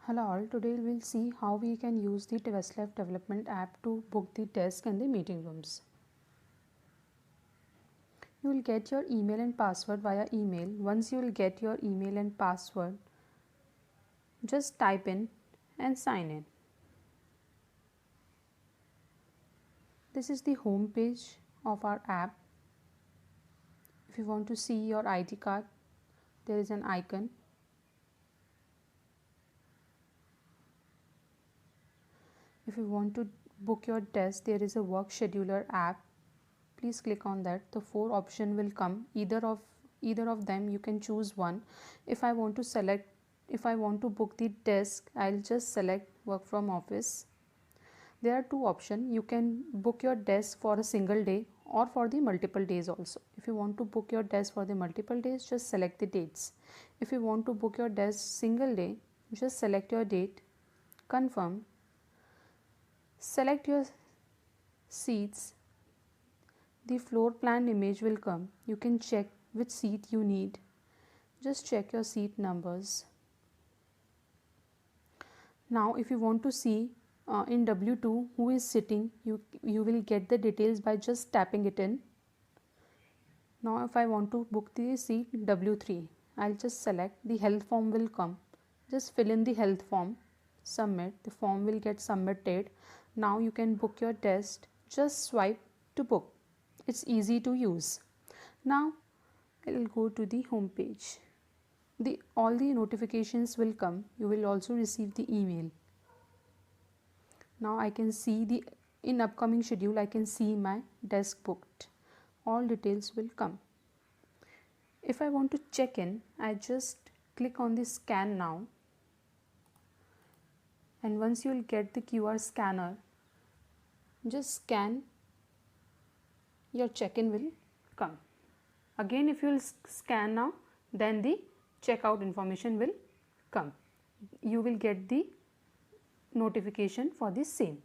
Hello all, today we'll see how we can use the Westlife Development app to book the desk and the meeting rooms. You will get your email and password via email. Once you will get your email and password, just type in and sign in. This is the home page of our app. If you want to see your ID card, there is an icon. If you want to book your desk, there is a work scheduler app. Please click on that. The 4 option will come. Either of them you can choose one. If I want to book the desk, I'll just select work from office. There are 2 options. You can book your desk for a single day or for the multiple days also. If you want to book your desk for the multiple days, just select the dates. If you want to book your desk single day, just select your date, confirm, select your seats. The floor plan image will come. You can check which seat you need. Just check your seat numbers. Now if you want to see in W2 who is sitting, you will get the details by just tapping it in. Now if I want to book the seat W3, I'll just select. The health form will come. Just fill in the health form, submit. The form will get submitted. Now you can book your desk. Just swipe to book. It's easy to use. Now I'll go to the home page. All the notifications will come. You will also receive the email. Now I can see in upcoming schedule, I can see my desk booked. All details will come. If I want to check in, I just click on the scan now. And once you will get the QR scanner, just scan, your check-in will come. Again, if you will scan now, then the checkout information will come. You will get the notification for the same.